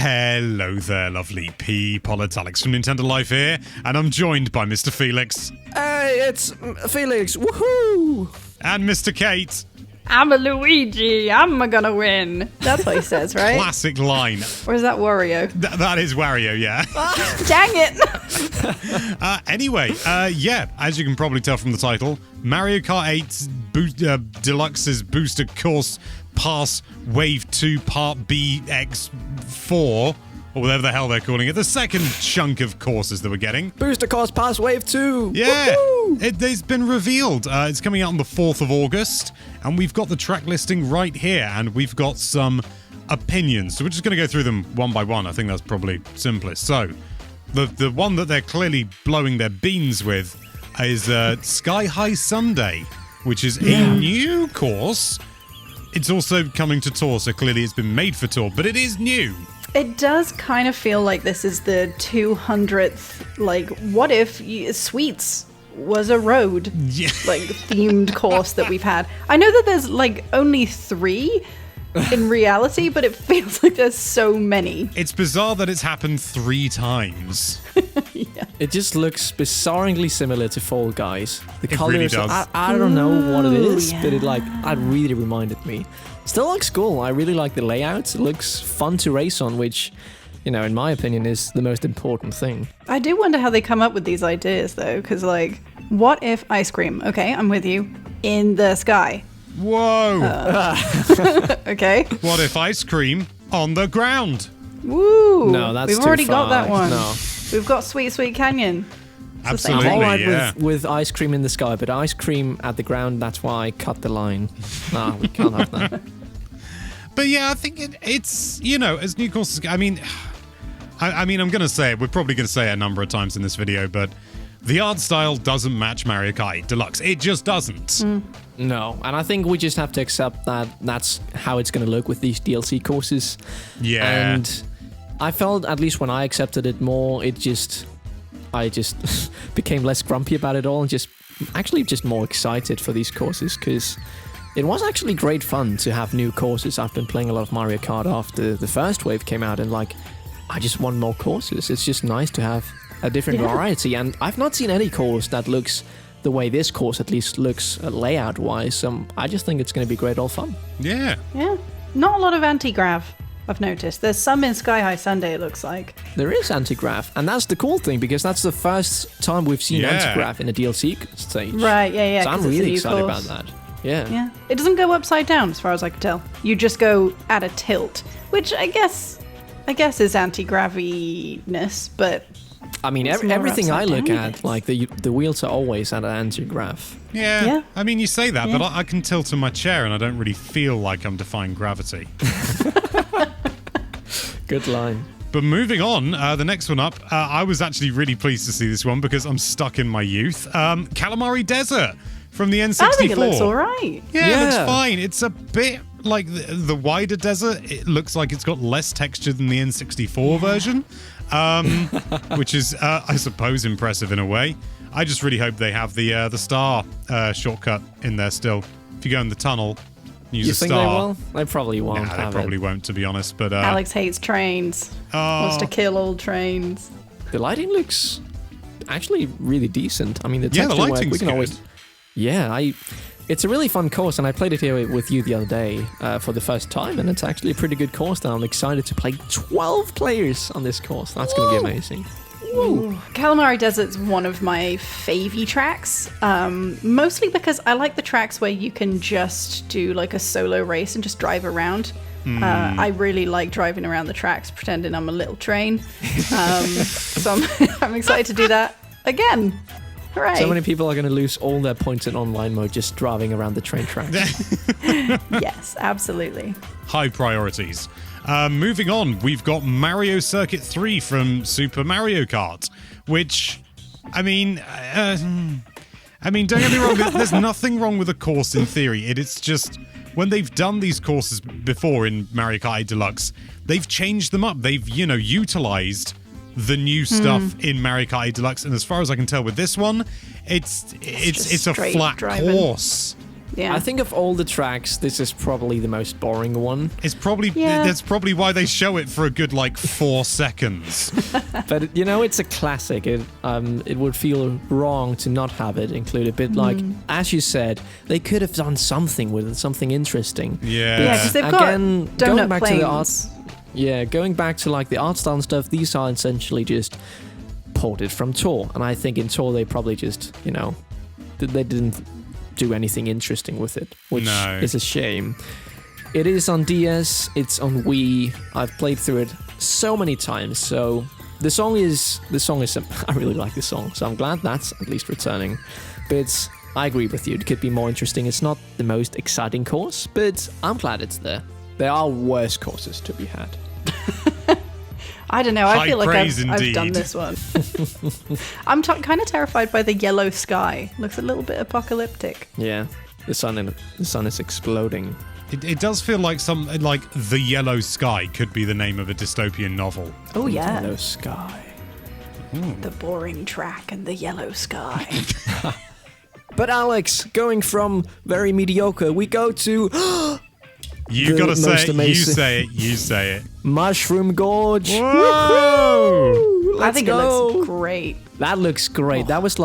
Hello there, lovely people. It's Alex from Nintendo Life here, and I'm joined by Mr. Felix. Hey, it's Felix. Woohoo! And Mr. Kate. I'm a Luigi. I'm gonna win. That's what he says, right? Classic line. Or is that Wario? That is Wario, yeah. Dang it! Anyway, yeah, as you can probably tell from the title, Mario Kart 8 Deluxe's Booster Course Pass Wave 2 Part BX4, or whatever the hell they're calling it, the second chunk of courses that we're getting. Booster Course Pass Wave 2! Yeah, it's been revealed. It's coming out on the 4th of August, and we've got the track listing right here, and we've got some opinions. So we're just going to go through them one by one. I think that's probably simplest. So, the one that they're clearly blowing their beans with is Sky High Sunday, which is a new course. It's also coming to Tour, so clearly it's been made for Tour, but it is new. It does kind of feel like this is the 200th, like, what if Sweets was a road, like, themed course that we've had. I know that there's, like, only 3 in reality, but it feels like there's so many. It's bizarre that it's happened 3 times. Yeah. It just looks bizarrely similar to Fall Guys. The colors, really does. I don't know what it is, yeah. but it really reminded me. Still looks cool. I really like the layout. It looks fun to race on, which, you know, in my opinion, is the most important thing. I do wonder how they come up with these ideas, though, because, like, what if ice cream, okay, I'm with you, in the sky? Whoa! Okay. What if ice cream on the ground? Woo! No, that's We've too already far. got that one. No. We've got Sweet Sweet Canyon. It's the same Absolutely, thing. I'm alright yeah. with ice cream in the sky, but ice cream at the ground, that's why I cut the line. Nah, we can't have that. But yeah, I think it's, you know, as new courses, I mean, I'm going to say it. We're probably going to say it a number of times in this video, but the art style doesn't match Mario Kart 8 Deluxe. It just doesn't. No, and I think we just have to accept that that's how it's going to look with these DLC courses. Yeah. And I felt, at least when I accepted it more, I just became less grumpy about it all and just more excited for these courses, because it was actually great fun to have new courses. I've been playing a lot of Mario Kart after the first wave came out, and like, I just want more courses. It's just nice to have a different variety, and I've not seen any course that looks the way this course at least looks layout-wise. I just think it's going to be great all fun. Yeah. Yeah. Not a lot of anti-grav, I've noticed. There's some in Sky High Sunday, it looks like. There is anti-grav, and that's the cool thing, because that's the first time we've seen Yeah. anti-grav in a DLC stage. Right, yeah. So I'm 'cause it's a really new excited course. about that. Yeah. Yeah. It doesn't go upside down, as far as I can tell. You just go at a tilt, which I guess is anti-gravity-ness, but I mean, it's more everything I upside look down, I at, guess. like the wheels are always at an anti-grav. Yeah. Yeah. I mean, you say that, Yeah. but I can tilt in my chair and I don't really feel like I'm defying gravity. Good line. But moving on, the next one up, I was actually really pleased to see this one because I'm stuck in my youth. Calamari Desert from the N64. I think it looks alright. Yeah, it looks Yeah. fine. It's a bit like the wider desert. It looks like it's got less texture than the N64 version, which is, I suppose, impressive in a way. I just really hope they have the star shortcut in there still. If you go in the tunnel, use You a think star. they will? They probably won't Nah, they have probably it. won't, to be honest. But Alex hates trains. Wants to kill all trains. The lighting looks actually really decent. I mean, the Yeah, the texture work, lighting's we can good. always... Yeah, it's a really fun course, and I played it here with you the other day for the first time, and it's actually a pretty good course now. I'm excited to play 12 players on this course. That's going to be amazing. Ooh. Calamari Desert's one of my favy tracks, mostly because I like the tracks where you can just do like a solo race and just drive around. I really like driving around the tracks, pretending I'm a little train. So I'm excited to do that again. Hooray. So many people are going to lose all their points in online mode just driving around the train tracks. Yes, absolutely. high priorities. Moving on, we've got Mario Circuit 3 from Super Mario Kart, which, I mean, don't get me wrong, there's nothing wrong with a course in theory. It's just, when they've done these courses before in Mario Kart 8 Deluxe, they've changed them up. They've, utilized the new stuff in Mario Kart 8 Deluxe, and as far as I can tell with this one, it's a straight flat driving. course. Yeah. I think of all the tracks, this is probably the most boring one. It's probably that's probably why they show it for a good 4 seconds. But it's a classic. It would feel wrong to not have it included. But as you said, they could have done something with it, something interesting. Yeah. Yeah, because they've got donut planes. Going back to the art style and stuff, these are essentially just ported from Tor. And I think in Tor they probably just, they didn't do anything interesting with it, which is a shame. It is on DS, it's on Wii. I've played through it so many times, so the song is I really like the song, so I'm glad that's at least returning. But I agree with you, it could be more interesting. It's not the most exciting course, but I'm glad it's there. There are worse courses to be had. I don't know. I feel like I've done this one. I'm kind of terrified by the yellow sky. Looks a little bit apocalyptic. Yeah, the sun is exploding. It does feel like The Yellow Sky could be the name of a dystopian novel. Oh yeah, Yellow sky. The boring track and the yellow sky. But Alex, going from very mediocre, we go to. You gotta say it. Amazing. You say it. Mushroom Gorge. Whoa! I think it looks great. That looks great. That was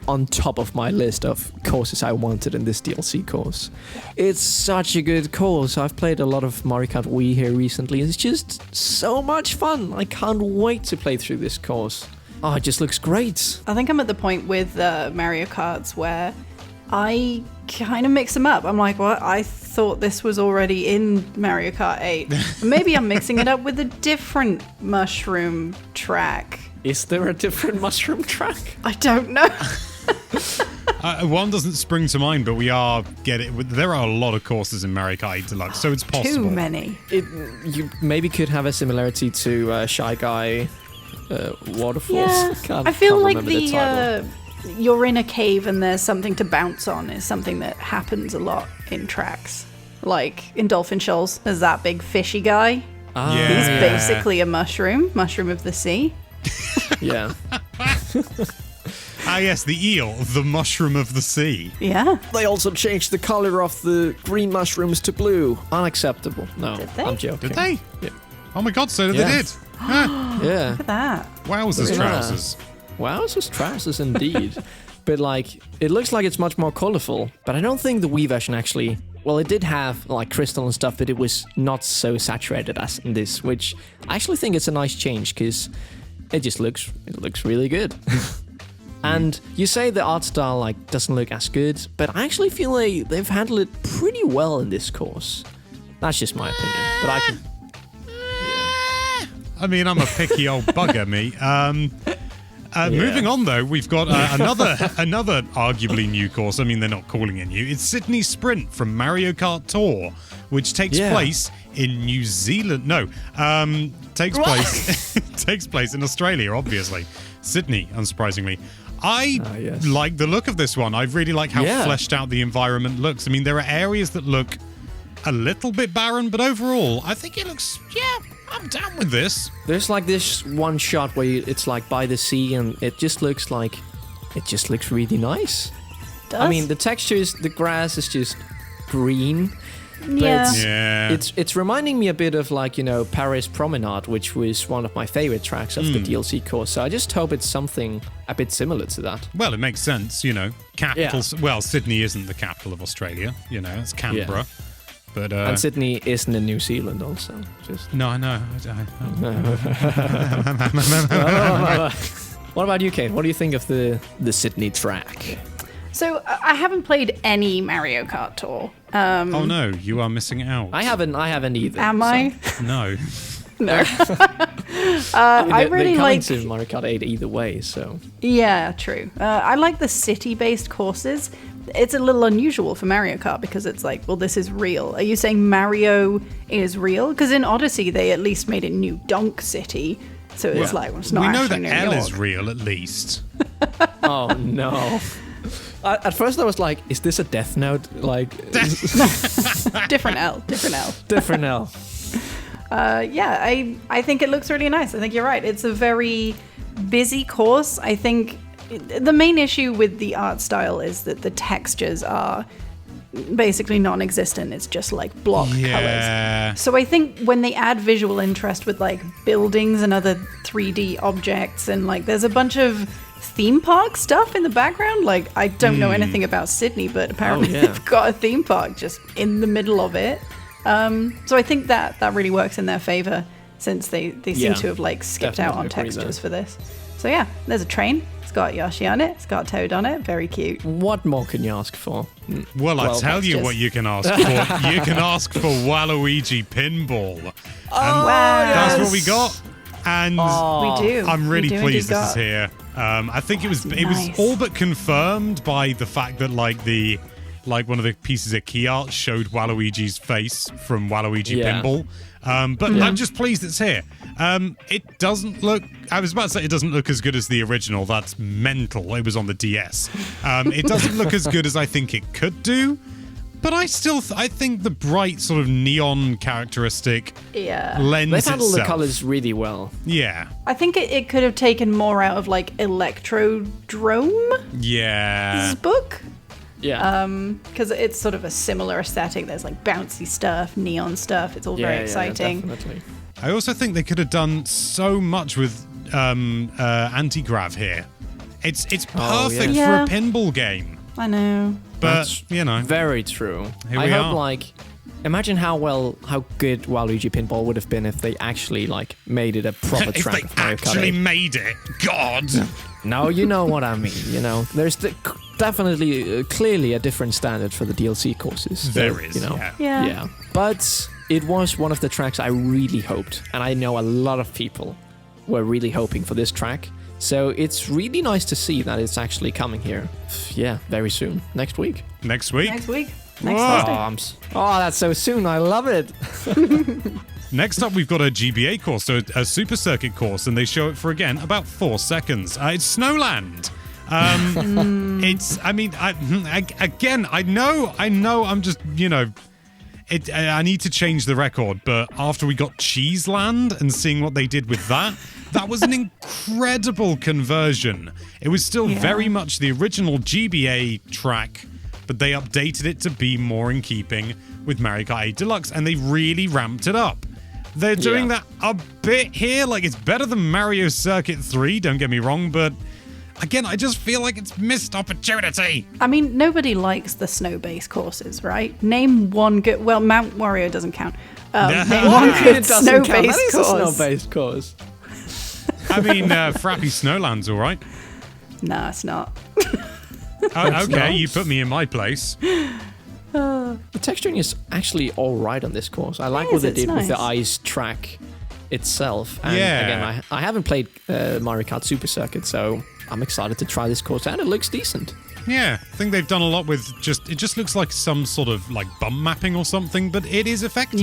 on top of my list of courses I wanted in this DLC course. It's such a good course. I've played a lot of Mario Kart Wii here recently. It's just so much fun. I can't wait to play through this course. Oh, it just looks great. I think I'm at the point with Mario Karts where I kind of mix them up. I'm like, what? I thought this was already in Mario Kart 8. Maybe I'm mixing it up with a different mushroom track. Is there a different mushroom track? I don't know. One doesn't spring to mind, but there are a lot of courses in Mario Kart 8 Deluxe, so it's possible. Too many. You maybe could have a similarity to Shy Guy Waterfalls. Yeah. I feel like you're in a cave and there's something to bounce on is something that happens a lot in tracks. Like in Dolphin Shoals, there's that big fishy guy. He's basically a mushroom of the sea. Yeah. Yes, the eel, the mushroom of the sea. Yeah. They also changed the color of the green mushrooms to blue. Unacceptable. No, Did they? I'm joking. Did they? Yeah. Oh my god, so they did. Yeah. Look at that. Wowzers trousers. Wow, it's just trousers indeed. But it looks like it's much more colorful. But I don't think the Wii version actually. Well, it did have crystal and stuff, but it was not so saturated as in this, which I actually think it's a nice change because it looks really good. And you say the art style doesn't look as good, but I actually feel like they've handled it pretty well in this course. That's just my opinion, but I can. I mean, I'm a picky old bugger, me. Moving on, though, we've got another arguably new course. I mean, they're not calling it new. It's Sydney Sprint from Mario Kart Tour, which takes place in New Zealand. No, takes place in Australia, obviously. Sydney, unsurprisingly. I like the look of this one. I really like how fleshed out the environment looks. I mean, there are areas that look a little bit barren, but overall, I think it looks, I'm down with this. There's this one shot where it's by the sea and it just looks really nice. Does? I mean, the textures, the grass is just green. Yeah. It's reminding me a bit of Paris Promenade, which was one of my favorite tracks of the DLC course. So I just hope it's something a bit similar to that. Well, it makes sense, capital. Yeah. Well, Sydney isn't the capital of Australia, it's Canberra. Yeah. But, and Sydney isn't in New Zealand also. No, I know. What about you, Kate? What do you think of the Sydney track? So I haven't played any Mario Kart Tour. Oh no, you are missing out. I haven't either. Am I? No. No. I really like to Mario Kart 8 either way, so. Yeah, true. I like the city-based courses. It's a little unusual for Mario Kart because it's this is real. Are you saying Mario is real? Because in Odyssey, they at least made it New Donk City. So it's it's not. We know actually that New L York. is real, at least. Oh, no. At first I was like, is this a Death Note? Different L. Different L. I think it looks really nice. I think you're right. It's a very busy course. I think the main issue with the art style is that the textures are basically non-existent. It's just like block Yeah. colors. So I think when they add visual interest with like buildings and other 3D objects, and like there's a bunch of theme park stuff in the background. Like I don't know anything about Sydney, but apparently they've got a theme park just in the middle of it. So I think that really works in their favor, since they seem to have like skipped out on textures for this. So yeah, there's a train. It's got Yoshi on it. It's got Toad on it. Very cute. What more can you ask for? Well, I tell you what you can ask for. You can ask for Waluigi Pinball. And that's what we got. And we do. I'm really pleased indeed this is here. I think it was nice. all but confirmed by the fact that one of the pieces of key art showed Waluigi's face from Waluigi Pinball. But I'm just pleased it's here. It doesn't look... I was about to say it doesn't look as good as the original. That's mental. It was on the DS. It doesn't look as good as I think it could do. But I still... I think the bright sort of neon characteristic lends They've handled itself. the colors really well. Yeah. I think it could have taken more out of like Electrodrome's Yeah. book. Yeah. Because it's sort of a similar aesthetic. There's like bouncy stuff, neon stuff. It's all very exciting. Definitely. I also think they could have done so much with anti-grav here. It's perfect for a pinball game. I know. But, That's you know. Very true. Here I we hope, are. like, imagine how good Waluigi Pinball would have been if they actually, like, made it a proper if track they of Mario Kart actually 8. made it. God. No, you know what I mean. You know, there's definitely, clearly a different standard for the DLC courses. There is, you know. Yeah. But it was one of the tracks I really hoped, and I know a lot of people were really hoping for this track. So it's really nice to see that it's actually coming here. Yeah, very soon. Next week. Next week? Next week. Whoa. Thursday. That's so soon. I love it. Next up, we've got a GBA course, so a Super Circuit course, and they show it for, again, about 4 seconds. It's Snowland. I know, I'm just, you know, I need to change the record, but after we got Cheeseland and seeing what they did with that was an incredible conversion. It was still very much the original GBA track, but they updated it to be more in keeping with Mario Kart 8 Deluxe, and they really ramped it up. They're doing that a bit here. Like, it's better than Mario Circuit 3, don't get me wrong, but again, I just feel like it's missed opportunity. I mean, nobody likes the snow-based courses, right? Name one good... Well, Mount Wario doesn't count. Name one good snow-based course. A snow-based course. I mean, Frappy Snowland's all right. No, it's not. Okay, you put me in my place. The texturing is actually all right on this course. I like what they did with the ice track itself. And again, I haven't played Mario Kart Super Circuit, so I'm excited to try this course, and it looks decent. Yeah, I think they've done a lot with it just looks like some sort of like bump mapping or something, but it is effective.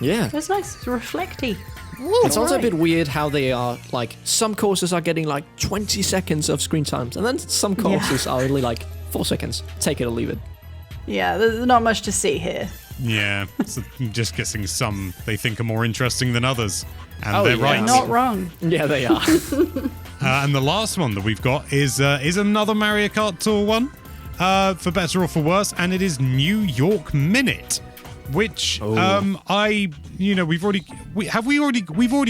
Yeah. It's nice. It's reflecty. It's also a bit weird how they are, like, some courses are getting like 20 seconds of screen times, and then some courses are only like 4 seconds. Take it or leave it. Yeah, there's not much to see here. Yeah, so I'm just guessing some they think are more interesting than others. And they're right. Not wrong. Yeah, they are. And the last one that we've got is another Mario Kart Tour one, for better or for worse, and it is New York Minute, which we've already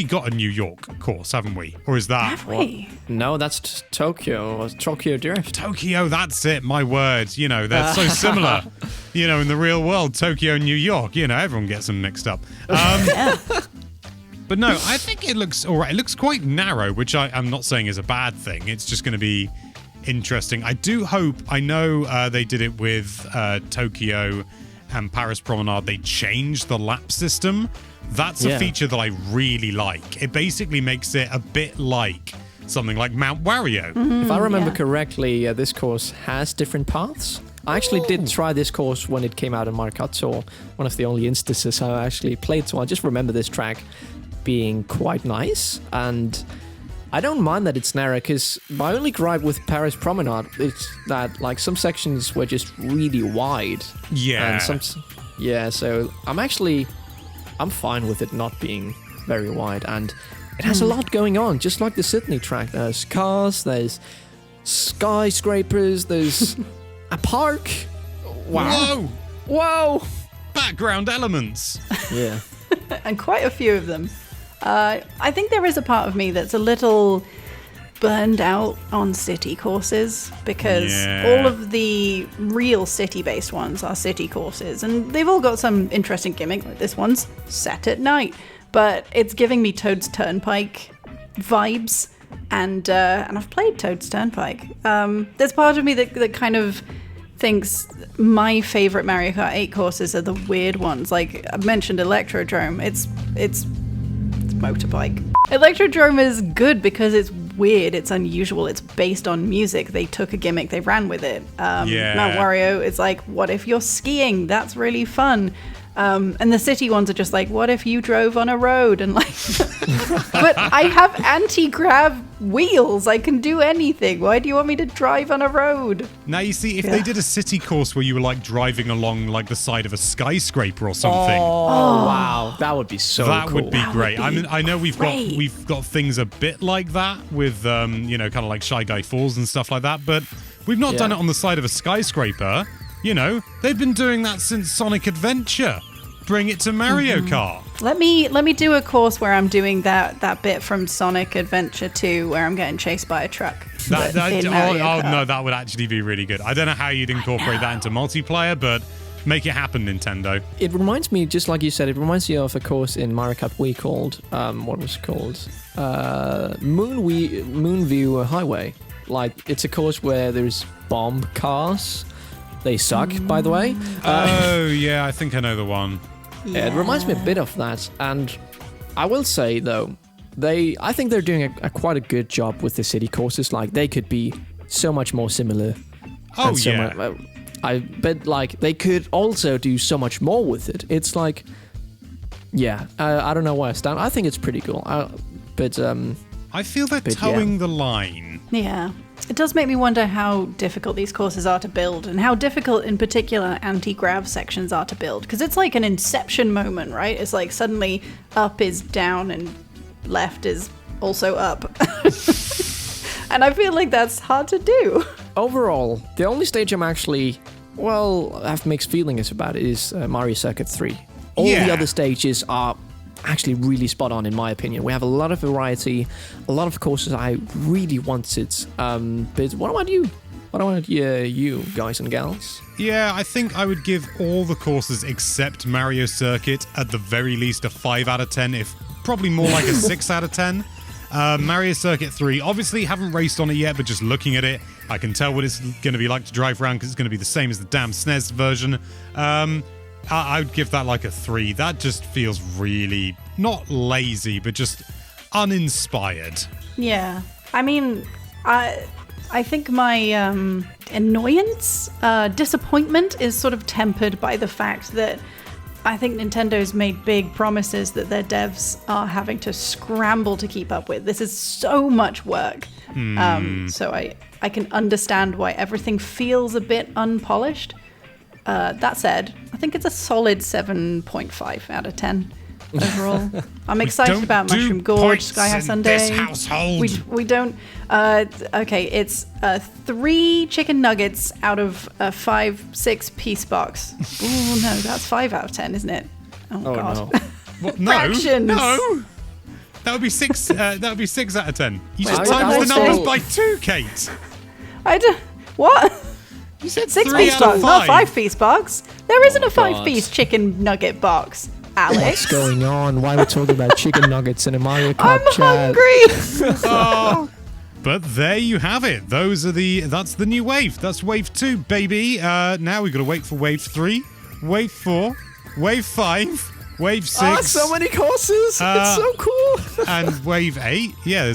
got a New York course, haven't we? Or is that Have we? No, that's Tokyo Drift. Tokyo? That's it. My word. You know, they're so similar. You know, in the real world, Tokyo and New York. You know, everyone gets them mixed up. But no, I think it looks all right. It looks quite narrow, which I'm not saying is a bad thing. It's just going to be interesting. I do hope, I know they did it with Tokyo and Paris Promenade. They changed the lap system. That's a feature that I really like. It basically makes it a bit like something like Mount Wario. If I remember correctly, this course has different paths. I actually did try this course when it came out in Mario Kart Tour, one of the only instances I actually played, so I just remember this track being quite nice, and I don't mind that it's narrow, because my only gripe with Paris Promenade is that, like, some sections were just really wide. Yeah. And so I'm fine with it not being very wide, and it has a lot going on, just like the Sydney track. There's cars, there's skyscrapers, there's a park. Wow. Whoa! Whoa! Background elements. Yeah. And quite a few of them. I think there is a part of me that's a little burned out on city courses because all of the real city-based ones are city courses, and they've all got some interesting gimmick. Like this one's set at night, but it's giving me Toad's Turnpike vibes, and I've played Toad's Turnpike. There's part of me that kind of thinks my favorite Mario Kart 8 courses are the weird ones. Like I mentioned, Electrodrome. It's motorbike. Electrodrome is good because it's weird, it's unusual, it's based on music. They took a gimmick, they ran with it. Mount Wario is like, what if you're skiing? That's really fun. And the city ones are just like, what if you drove on a road? And like, but I have anti-grav wheels. I can do anything. Why do you want me to drive on a road? Now, you see, if they did a city course where you were like driving along like the side of a skyscraper or something. Oh, wow. That would be so cool. That would be great. I mean, I know we've great. got things a bit like that with, kind of like Shy Guy Falls and stuff like that, but we've not done it on the side of a skyscraper. You know, they've been doing that since Sonic Adventure. Bring it to Mario Kart. Let me do a course where I'm doing that bit from Sonic Adventure 2 where I'm getting chased by a truck. No, that would actually be really good. I don't know how you'd incorporate that into multiplayer, but make it happen, Nintendo. It reminds me, just like you said, it reminds me of a course in Mario Kart Wii called, what was it called? Moonview Highway. Like, it's a course where there's bomb cars. They suck, by the way. Yeah, I think I know the one. Yeah. It reminds me a bit of that, and I will say though, I think they're doing quite a good job with the city courses. Like they could be so much more similar. Oh yeah. But like they could also do so much more with it. It's like, I don't know where I stand. I think it's pretty cool. I feel they're towing the line. Yeah. It does make me wonder how difficult these courses are to build and how difficult in particular anti-grav sections are to build. Because it's like an inception moment, right? It's like suddenly up is down and left is also up. And I feel like that's hard to do. Overall, the only stage I'm actually, have mixed feelings about is Mario Circuit 3. All the other stages are actually really spot on in my opinion. We have a lot of variety, a lot of courses I really wanted. But what about you? What about you guys and gals? Yeah, I think I would give all the courses except Mario Circuit at the very least a 5 out of 10, if probably more like a 6 out of 10. Mario Circuit 3, obviously haven't raced on it yet, but just looking at it, I can tell what it's going to be like to drive around because it's going to be the same as the damn SNES version. I would give that like a 3. That just feels really, not lazy, but just uninspired. Yeah. I mean, I think my annoyance, disappointment is sort of tempered by the fact that I think Nintendo's made big promises that their devs are having to scramble to keep up with. This is so much work. So I can understand why everything feels a bit unpolished. That said, I think it's a solid 7.5 out of 10 overall. I'm excited about Mushroom Gorge, Sky High Sundae. This household. We don't. Okay, it's 3 chicken nuggets out of a 5-6 piece box. Oh no, that's 5 out of 10, isn't it? Oh god. No. What? No, Fractions. no. That would be 6. That would be 6 out of 10. You Wait, just what times did the I numbers say? by 2, Kate. What? You said 6 3 piece out box, of not 5. 5-piece box. There isn't a God. 5-piece chicken nugget box, Alex. What's going on? Why are we talking about chicken nuggets in a Mario Kart I'm chat? hungry. Oh, but there you have it. That's the new wave. That's wave 2, baby. Now we've got to wait for wave 3, wave 4, wave 5, wave 6. So many courses. It's so cool. And wave 8. Yeah,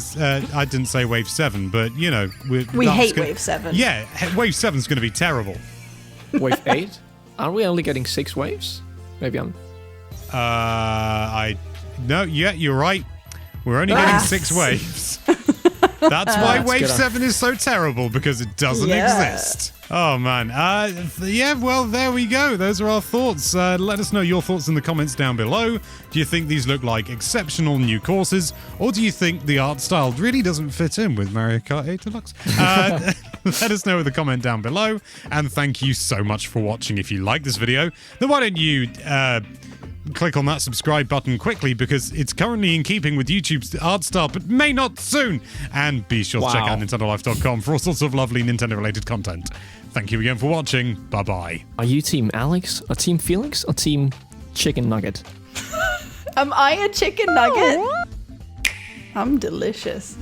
I didn't say wave 7, but you know, We hate wave 7. Yeah, wave 7's going to be terrible. Wave 8? Aren't we only getting 6 waves? Maybe I'm... No, yeah, you're right. We're only getting 6 waves. That's why That's wave good. 7 is so terrible, because it doesn't exist. Oh, man. Yeah, well, there we go. Those are our thoughts. Let us know your thoughts in the comments down below. Do you think these look like exceptional new courses, or do you think the art style really doesn't fit in with Mario Kart 8 Deluxe? let us know with a comment down below. And thank you so much for watching. If you like this video, then why don't you click on that subscribe button quickly, because it's currently in keeping with YouTube's art style, but may not soon. And be sure to check out nintendolife.com for all sorts of lovely Nintendo-related content. Thank you again for watching. Bye-bye. Are you Team Alex, or Team Felix, or Team Chicken Nugget? Am I a chicken nugget? I'm delicious.